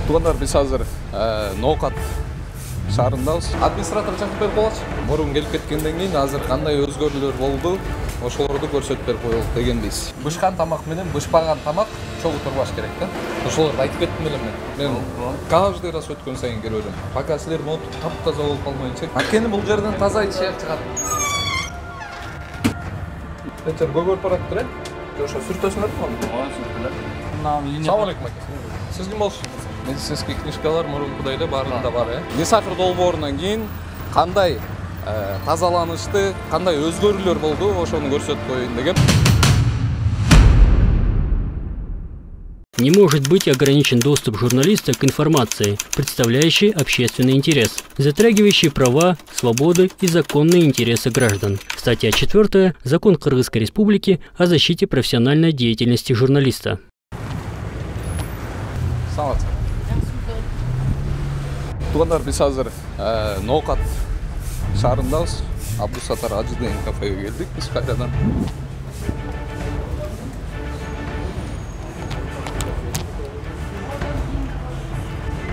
Туугандар, биз азыр Ноокат шаарындабыз. Администратор чакырып берип коелучу. Мурун келип кеткенден кийин азыр кандай өзгөрүүлөр болду, ошолорду көрсөтүп берип коелук дегенбиз. Бышкан тамак менен бышпаган тамак чогуу турбаш керек да. Ошолорду айтып кеттим эле мен. Каждый раз өткөн сайын келип берем. Пока силер ноутук таптаза болуп калмайынча. Анткени бул жерден таза ичек чыгат. Вечер көгөрүп бараттыр, Ошо сүртөсүңөрбү? Ооба, сүртөлөт. Салам алейкум ака. Сиз ким болчусуз? Медицинский книжкалар мурункудай эле баарында бар, Несахыр долбоорунан кийин кандай тазаланышты, кандай өзгөрүүлөр болду, ошону көрсөтүп коеюн дегем. Не может быть ограничен доступ журналиста к информации, представляющей общественный интерес, затрагивающей права, свободы и законные интересы граждан. Статья 4. Закон Кыргызской Республики о защите профессиональной деятельности журналиста. Туугандар, биз азыр Ноокат шаарындабыз. Абдусаттар Ажы деген кафеге келдик биз кайрадан.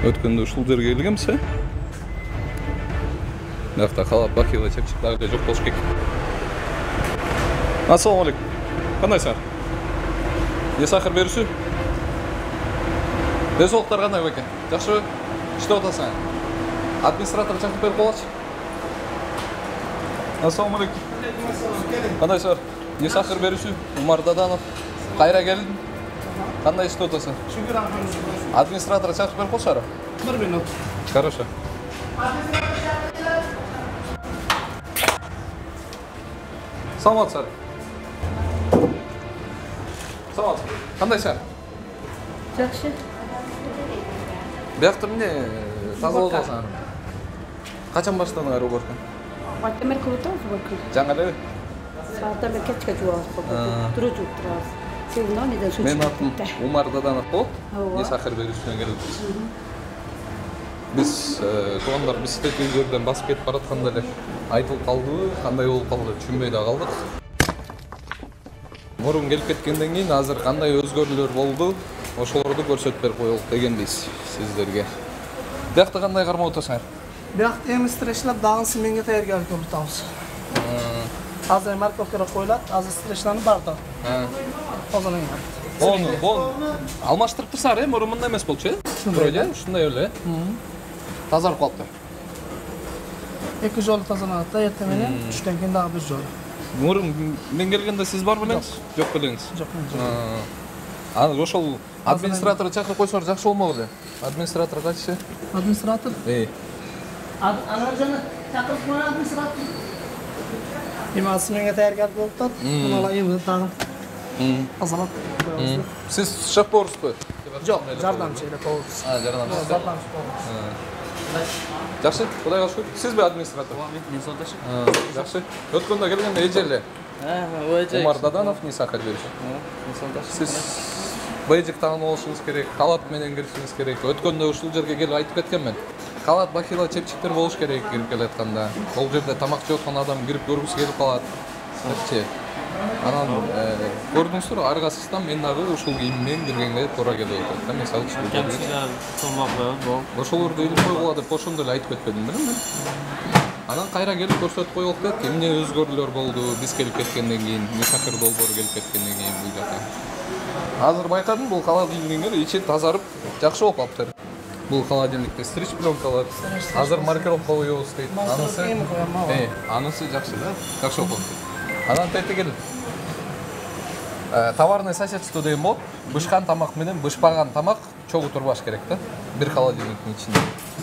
Өткөндө ушул жерге келгенбиз, Мынакта халат бакила чепчик дагы жок болуш керек. Ассаламу алейкум. Кандайсыңар? Несахыр берүүсү? Денсаулыктар кандай беке? Жакшыбы? Иштеп атасың? Администратор чакырып берип коелучу. Ассаламу алейкум. Кандайсыңар? Несахыр берүүсү? Умар Даданов. Кайра келдим. Кандай иштеп атасың? Шүгүр Ахмедович. Администратор чакырып берип коюшарбы? 1 минут. Хорошо. Саламатсыздар. Саламатсыз. Кандайсың? Жакшы. Биякта эмне тазалап алсаң? Качан баштадыңар уборка? Батемер кылып уборка. Жаңа элеби? Саатта бир кечке жуабыз болду. Туру жууп турабыз. Сен неден суу Менин атым Умар Даданов болот. Ооба. Несахыр берүүсүнөн келебиз. Биз туугандар биз тетиги жерден басып кетип баратканда эле айтылып калдыбы, кандай болуп калды түшүнбөй да калдык. Мурун келип кеткенден кийин азыр кандай өзгөрүүлөр болду, ошолорду көрсөтүп берип коелук дегенбиз сиздерге. Биякта кандай кармап атасыңар? Биякта эми стречлап дагы сменге даярдык көрүп атабыз. Азыр морковкалар коюлат, азыр стречланы бар да. Озон эми. Бон алмаштырып турсаңар, мурун мындай эмес болчу, ушундай эле. Тазарып калыптыр. 2 жолу тазаланат да, эртең менен, түштөн кийин дагы 1 жолу. Мурун мен келгенде сиз бар белеңиз? Жок белеңиз. Жок. Ошол администратор чакырып койсоңор жакшы болмок эле. Администратор кайсы? Администратор? Анар жана чакырып коюн администратор. Эми сменге даярдык болуп атат. Мына эми дагы тазалап коебуз. Сиз шеф-поварсызбы? Жок, жардамчы эле болобуз. Жардамчы. Жардамчы болобуз. Жакшы, Кудайга шүкүр. Сизби администратор? Мен жолдошум. Жакшы. Өткөндө келгенде эже эле. Умар Даданов, Несахыр берүүсү. Мен жолдошум. Сиз бейжик таанып алышыңыз керек, халат менен келишиңиз керек. Өткөндө ушул жерге келип айтып кеткенмин. Халат, бакила, чепчиктер болуш керек кирип келатканда. Бул жерде тамак жеп аткан адам кирип көргүсү келип калат. Анан көрдүңүздүр, ар кайсысынан мен дагы ушул кийим менен киргенге туура келип атат да. Мисалы үчүн Кемчилер болмок. ошолорду илип койгула деп ошондой эле айтып кетпедим мен. Анан кайра келип көрсөтүп коелук деп, эмне өзгөрүүлөр болду биз келип кеткенден кийин, Несахыр долбоору келип кеткенден кийин бул жака. Азыр байкадым, бул холодильниктер ичи тазарып, жакшы болуп калыптыр. Бул холодильникте стрич пленкалар. Азыр маркировка коебуз дейт. Анысы жакшы да, жакшы болуп калыптыр. Анан тетиги товарный соседство деген болот. Бышкан тамак менен бышпаган тамак чогуу турбаш керек да. Бир холодильниктин ичинде.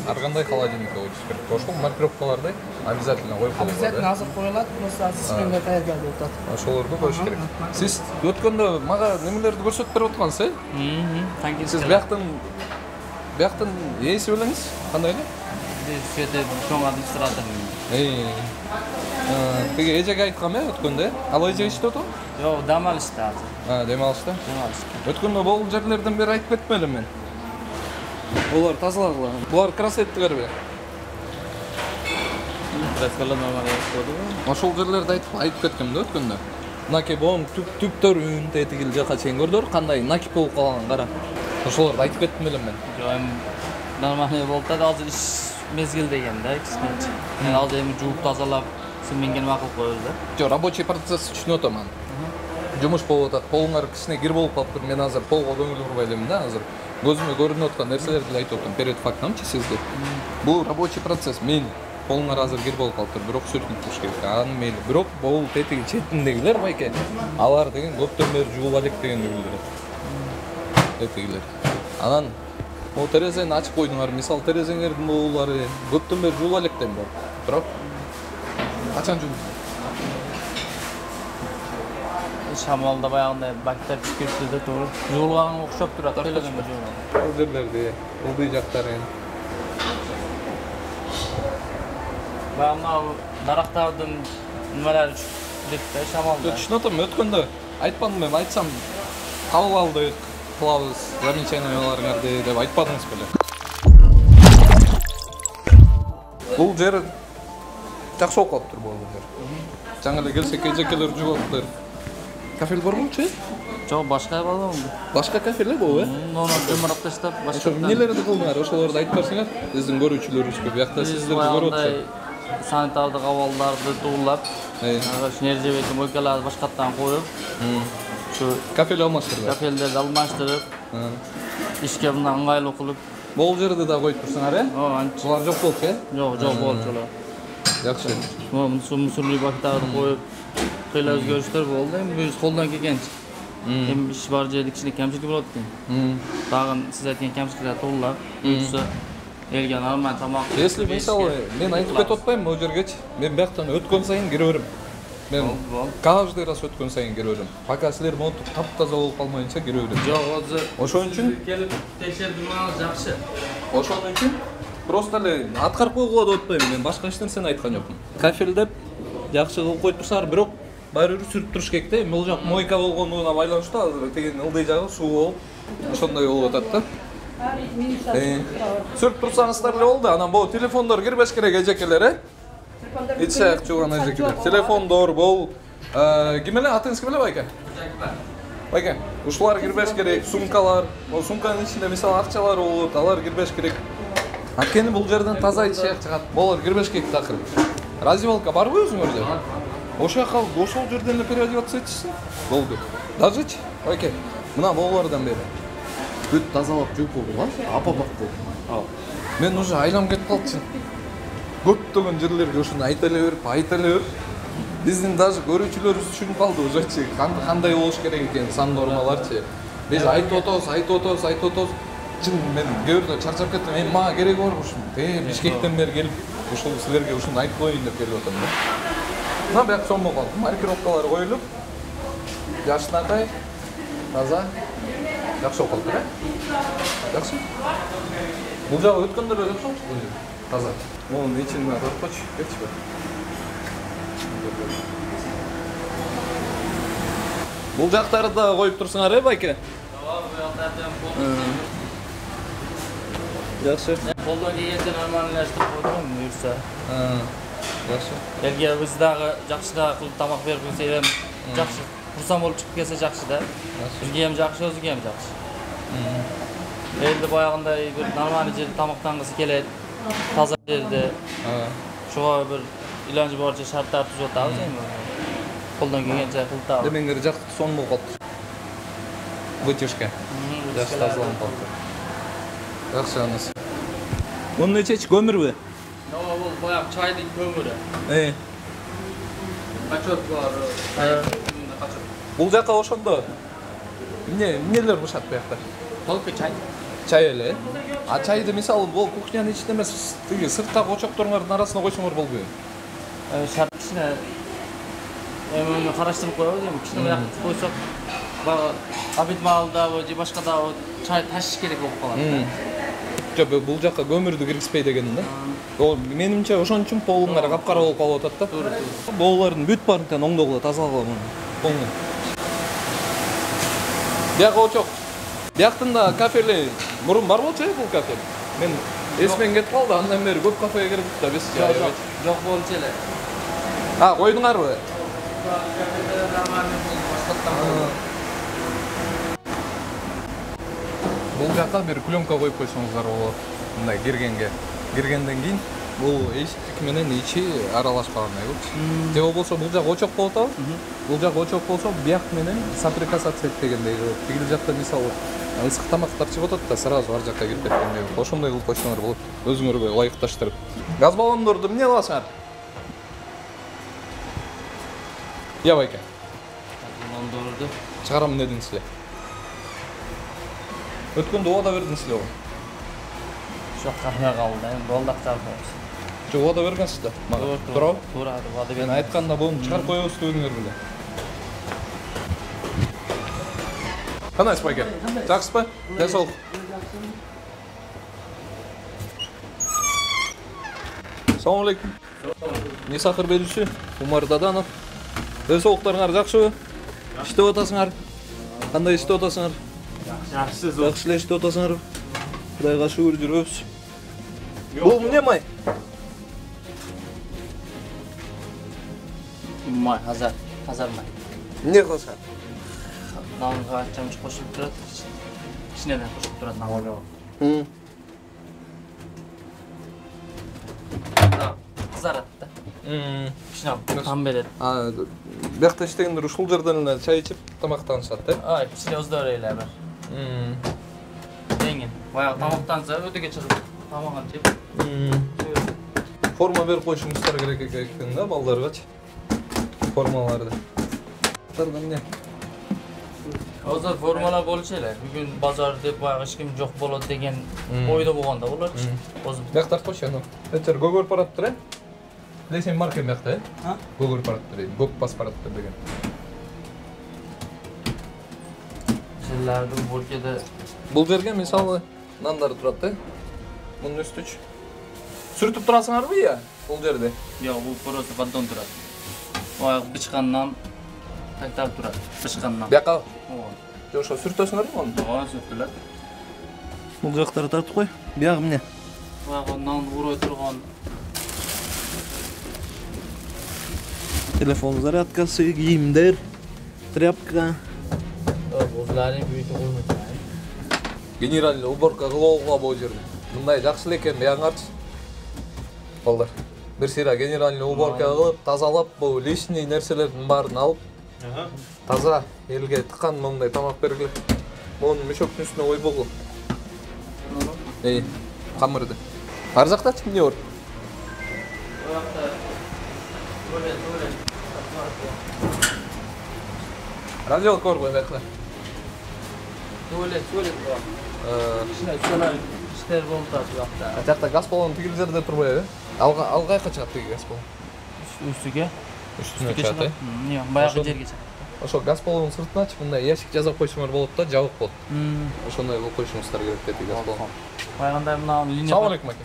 Ар кандай холодильникке коюш керек. Ошол маркировкаларды обязательно коюп коюш керек. Обязательно азыр коюлат, просто сменге даярдык болуп атат. Ошолорду коюш керек. Сиз өткөндө мага немелерди көрсөтүп берип аткансыз, Сиз бияктын ээси белеңиз? Кандай эле? Феде чоң администратор. Теги эжеге айткам өткөндө. Ал эже иштеп атабы? Жок, дам алышты азыр. Демалышта? Өткөндө бул жерлерден бери айтып кетпем эле мен. Булар тазалагыла. Булар красеттигерби? Краскалар нормал болду. Ошол жерлерди айтып кеткем да өткөндө. Накип оң түптөрүн тетигил жака чейин көрдүр, кандай накип болуп калган кара. Ошолорду айтып кеттим белем мен. Жок, эми нормальный болуп да азыр иш мезгил деген да, кичинекче. Мен азыр эми жууп тазалап, сименген макул коебуз да. Жок, рабочий процесс түшүнүп атам аны. Жумуш болуп атат, полуңар кичине кир болуп калыптыр. Мен азыр полго көңүл бурбай элем да, азыр көзүмө көрүнүп аткан нерселерди айтып атам. Перед фактымчы сизге. Бул рабочий процесс. Мен полуңар азыр кир болуп калыптыр, бирок сүртүнүп туруш керек. Аны мейли. Бирок бул тетиги четиндегилер байке. Алар деген көптөн бери жуула элек дегенди билдирет. Тетигилер. Анан о терезени ачып койдуңар. Мисалы терезеңердин болуулары көптөн бери жуула элек дейм бар. Бирок качан жууп? Шамалда баягындай бактар түшкөрүптү да туура. Жуулганга окшоп турат. Телегенде жуулган. Бул жерлерде, ылдый жактары. Баягы дарактардын немелери түшүп да шамалда. Түшүнүп атам, өткөндө айтпадым мен, айтсам кабыл алдык, кылабыз, замечанияларыңарды деп айтпадыңыз беле. Бул жер жакшы болуп калыптыр бул жер. Жаңы эле келсек эжекелер жууптыр. Кафел барбычы? Жок, башка балам. Башка кафелер болбу, Оны жумурап таштап, башка. Ошо эмнелерди кылдыңар? Ошолорду айтып берсеңер, биздин көрүүчүлөрүбүзгө биякта сиздерди көрүп атышат. Санитардык абалдарды туулап, нержебети мойкаларды башкаттан коюп, ушу кафел алмаштырды. кафелдерди алмаштырып, ишке мындан ыңгайлуу кылып. Бул жерди да коюп турсуңар, Анча. Булар жок болчу, Жок болчу. Жакшы. Мусорный бактарды коюп, кыйла өзгөрүштөр болду. Эми биз колдон келгенче. Эми иш бар жерде кичине кемчилик болот экен. Дагы сиз айткан кемчиликтер туулап, буюрса элге нормаль тамак. Если мисалы мен айтып кетип атпаймынбы могу жергечи? Мен бияктан өткөн сайын кире берем. Мен каждый раз өткөн сайын кире берем. Пока силер монтуп таптаза болуп калмайынча кире берем. Жок, өзү Ошон үчүн келип текшердимаңыз жакшы. Ошон үчүн просто эле аткарып койгула деп атпайм, мен башка эч нерсени айткан жокмун. Кафел деп жакшы кылып коюп турсаңар, бирок баары бир сүрүп туруш керек да. Бул жак мойка болгондугуна байланыштуу азыр деген ылдый жагы суу болуп, ошондой болуп атат да. Сүрүп турсаңыздар эле болду. Анан бул телефондор кирбеш керек эжекелер, Эч аяк жууган эжекелер. Телефондор бул ким эле атыңыз ким эле байке? Байке, ушулар кирбеш керек, сумкалар. Бул сумканын ичинде мисалы акчалар болот, алар кирбеш керек. Анткени бул жерден таза ич аяк чыгат. Булар кирбеш керек такыр. Раздевалка барбы өзүңөрдө? Ошо кал, ошол жерден эле переодеваться этишсиң. Болду. Дажычы, байке. Мына болуулардан бери. Бүт тазалап жууп болгон, апа-бак болду. Мен уже айланып кетип калчумун. Көптөгөн жерлерге ушуну айта эле берип. Биздин даже көрүүчүлөрүбүз түшүнүп калды уже кандай болуш керек экен, сан нормаларчы. Биз айтып отобуз. Чын мен көбүрдө чарчап кеттим. Эми мага кереги бар ушунун. Бишкектен бери келип, ушул силерге ушуну айтып коеюн деп келип атам да. Мына бияк сонмо калды. Маркировкалар коюлуп, жашынакай, таза, жакшы болуп калды, Жакшы. Бул жагы өткөндө эле жакшы болчу бул жер. Таза. Монун ичине коюп койчу, кетчи. Бул жактарды да коюп турсуңар, байке? Жакшы. Колдон келгенче нормалдаштырып койдум, буюрса. Жакшы. Элге биз дагы жакшыраак кылып тамак берип койсок, жакшы. Курсан болуп чыгып келсе жакшы да. Бизге эми жакшы, өзүгө эми жакшы. Элди баягындай бир нормалдуу жерде тамактангысы келет. Таза жерде. Ошого бир иланчы барча шарттар түзүп атабыз эми. Колдон келгенче кылып атабыз. Демеңер жакты сон болуп калды. Вытяжка. Жакшы тазаланып калды. Жакшы анысы. Мунун нечечи көмүрбү? Бул баягы чайдын көмүрү. Качот бар. Бул жака ошондо эмнелер бышат буякта? Толку чай. Чай эле. А чайды мисалы бул кухнянын ичинде эмес, тиги сырттагы очокторуңардын арасына койсоңор болбойбу? Шарт кичине эми караштырып коебуз, эми кичине бияк койсок, баягы обед маалдабы же башкадабы чай ташыш керек болуп калат. Жок, бул жака көмүрдү киргизбей дегеним да. Ол менимче ошон үчүн полуңар капкара болуп калып атат да. Боолордун бүт баарын тең оңдогула, тазалагыла муну. Бияка очок. Бияктын да кафели мурун бар болчу бул кафе. Мен эсмен кетип калды, андан бери көп кафеге кирдик да, биз жок болчу эле. Койдуңарбы? Бул жака бир пленка коюп койсоңуздар болот. Мындай киргенден кийин бул эшик менен ичи аралашпагандай болчу. Же болбосо бул жак очок болуп атабы? Бул жак очок болсо бияк менен соприкасация этпегендей болот. Тигил жакта мисалы ысык тамактар чыгып атат да сразу ар жакка кирип кеткендей болот. Ошондой кылып койсоңор болот. Өзүңөргө ылайыкташтырып. Газ баллондорду эмне кыласыңар? Я байке. Баллондорду Чыгарам дедиңизлер. Өткөндө убада бердиңизлер го. Şu karmaya kaldı. Boldak çarpıyoruz. Жок, убада бергенсиз да. Туурабы? Туура, убада Мен бердим. айтканда буну чыгарып коебуз дегеңер беле. Кандай байке? Жакшысызбы? Ден соолук. Assalamu alaikum. Несахыр берүүчү Умар Даданов. Ден соолуктарыңар жакшыбы? Иштеп атасыңар? Кандай иштеп атасыңар? Жакшы. Жакшы эле иштеп атасыңар. Кудайга шүгүр жүрөбүз. Бул эмне май? Май, hazır mı? Эмне кылсаң? Namga çamış koşup durat. İçine de koşup durat namga. Kızar attı. İçine tam belirdi. Бияқта иштегендер ушул жерден эле чай ичип тамактанышат, да? Ay, içine özдөр öyle bir. Dengin. Bayağı tamamtansa ödüge çıkıp tamamdan çip. Forma берип коюшуңуздар керек экен да балдаргачы. Формаларды. Тарда эмне? Hazır formalar bolчу эле. Бүгүн базар деп баягы эч ким жок болот деген ойдо болгондо болорчу. Озун. Бияк тартпачы аны. Этер гөгөр параттыр, э? Билесең марка бияқта, э? Гөгөр параттыр, гөк паспорттыр деген. Силердин бөлкеде Бул жерге мисалы нандар турат, э? Мунун үстүчү. Сүртүп турасыңарбы я? Бул жерде. Yok, bu просто поддон турат. Баягы бычкандан кайтарып турат. Бычкандан. Бияка. Ооба. Жок, ошо сүртөсүңөрбү муну? Ооба, сүртүлөт. Бул жактары тартып кой. Биягы эмне? Баягы нан урой турган. Телефон зарядкасы, кийимдер, тряпка. Бузларын büyütүп коймойт. Генеральный уборка кылууга бул жерде. Мындай жакшы эле экен, бияңарчы. Балдар. Бир сыйра генеральный уборка кылып, тазалап, бул лишний нерселердин баарын алып, таза элге тыккан мындай тамак бергиле. Мунун мешоктун үстүнө ойбогу. Камырды. Ар жактачы эмне бар? Радио коргой бекла. Tuvalet var. İçine şöyle işler bolуп турат. Жакта газ баллон тигил жерде турбайбы? Алга качат тиги газ баллон. Үстүгө. Үстүнө чыгат, э? Нет, баягы жерге чыгат. Ошо газ баллонун сыртына мындай ящик жазып койсоңор болот да, жабык болот. Ошондой кылып койушуңуздар керек деди газ баллон. Баягындай мына линия. Салам алейкум, ака.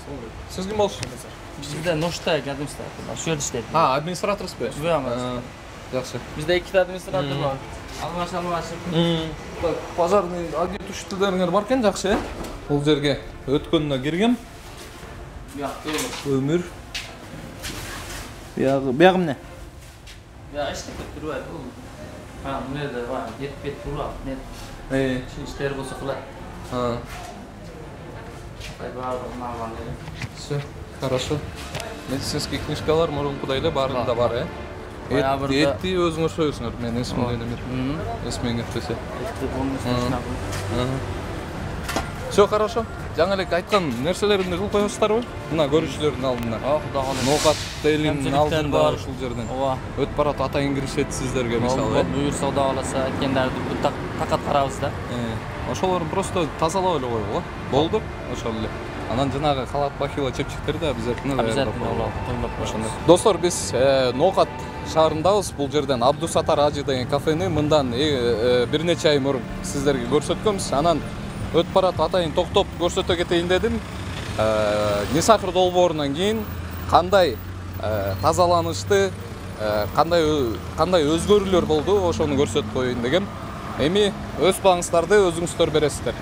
Сиз ким болсуңуз? Бизде ношта администратор. Ошо жерде иштейт. Администраторсузбу? Жок. Жакшы. Бизде 2 администратор бар. Алмашып. Пожарный агент түштүлөрүңөр бар экен, жакшы, э? Бул жерге өткөндө киргем. Өмүр. Биягы эмне? Ya işte duruyor. Ha, nerede var? Yetip duruyor. Ne? İşleri bozuk la. Ha. Var normalde. Все, хорошо. Медицинский книжкалар мурункудай эле баарында бар, э? Этти өзүңөр союңуздар, мен эсимде эмер. Эсимен кетпесе. Этти болмос тышна. Все хорошо. Жаңы эле айткан нерселериңди кылып коесуздарбы? Мына көрүүчүлөрдүн алдында. Кудай калас. Ноокат элинин алдында ушул жерден. Ооба. Өтүп барат атайын киришет сиздерге мисалы. Буюрса Кудай каласа эткендерди такат карабыз да. Ошолорду просто тазалап эле койгула. Болду. Ошол эле. Анан жанагы халат бахила чепчиктерди обязательно Ошондой. Достор, биз Ноокат шаарындабыз. Бул жерден Абдусатар Ажы деген кафени мындан бир нече ай мурун сиздерге көрсөткөнбүз. Анан өтүп барат атайын токтоп көрсөтө кетейин дедим. Несахыр долбоорунан кийин кандай тазаланышты, кандай өзгөрүүлөр болду, ошону көрсөтүп коеюн дегем. Эми өз багыңыздарды өзүңүздөр бересиздер.